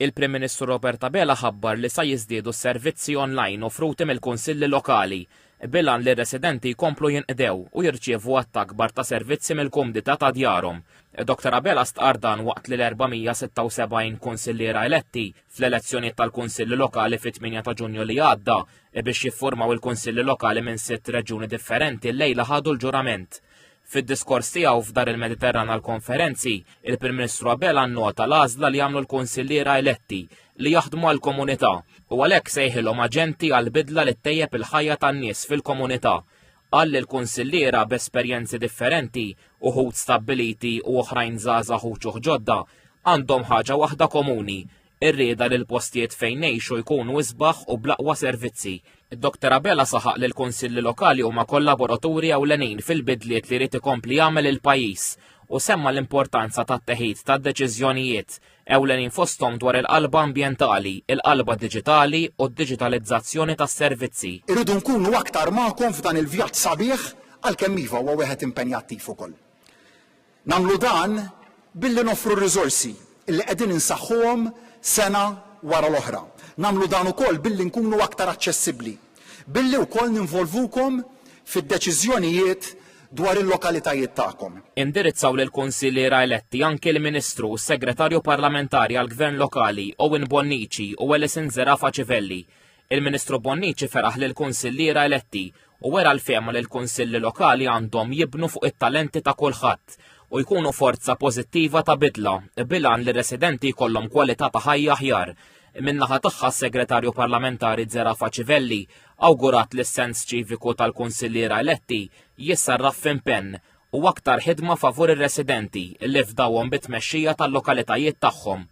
Il-Prim Ministru Robert Abela ħabbar li sa jiżdiedu s-servizzi online offruti mill-kunsilli lokali bilan li residenti jkomplu jinqdew u jirċievu akbar ta' servizzi mill-kumdità ta' djarhom. Dr. Abela stqar dan waqt li l-476 kunsilliera eletti fl-elezzjonijiet tal-kunsilli lokali fit-8 ta' Ġunju li għadda biex jiffurmaw il-kunsilli lokali minn 6 reġjuni differenti llejla ħadu l-ġurament. Fid-diskors tiegħu f'dar il-Mediterran għall-konferenzi, il-Prim Ministru Abela nnota l-għażla li jagħmlu l-kunsilliera eletti li jaħdmu għall-komunità u għalhekk sejħilhom aġenti għall-bidla li ttejjeb il-ħajja tan-nies fil-komunità. Qal li l-kunsilliera b'esperjenzi differenti, uħud stabbiliti u oħrajn żgħażagħ u ċuħ ġodda għandhom ħaġa waħda komuni, ir-rieda li l-postijiet fejn ngħixu jkunu isbaħ u blaqwa servizzi. Id-Dr. Abela saħaq li l-kunsilli lokali huma kollaboraturi ewlenin fil-bidliet li jrid ikompli jagħmel il-pajjiż u semma l-importanza tat-teħid tad-deċiżjonijiet ewlenin fosthom dwar il-qalba ambjentali, il-qalba diġitali u d-diġitalizzazzjoni tas-servizzi. Irridu nkunu aktar magħkom f'dan il-vjaġġ sabiħ għalkemm iva huwa wieħed impenjattiv ukoll. Nagħmlu dan billi noffru r-riżorsi illi qegħdin insaħħuhom sena wara l-oħra. Nagħmlu dan ukoll billi nkunu aktar aċċessibbli, billi wkoll ninvolvukom fid-deċiżjonijiet dwar il-lokalitajiet tagħkom. Indirizzaw lil kunsilliera eletti anke l-Ministru u s-Segretarju Parlamentari għall-Gvern Lokali Owen Bonnici u Ellison Zerafa Civelli. Il-Ministru Bonnici feraħ lil kunsilliera eletti u wera l-fehma li l-kunsilli lokali għandhom jibnu fuq it-talenti ta' kulħadd u jkunu forza pożittiva ta' bidla bilan li residenti jkollhom kwalità ta' ħajja aħjar. Min-naħa tagħha s-Segretarju Parlamentari Zerafa Civelli awgurat li s-sens ċiviku tal-kunsilliera eletti jissarraf f'impenn u aktar ħidma favur ir-residenti li fdawhom bit-tmexxija tal-lokalitajiet tagħhom.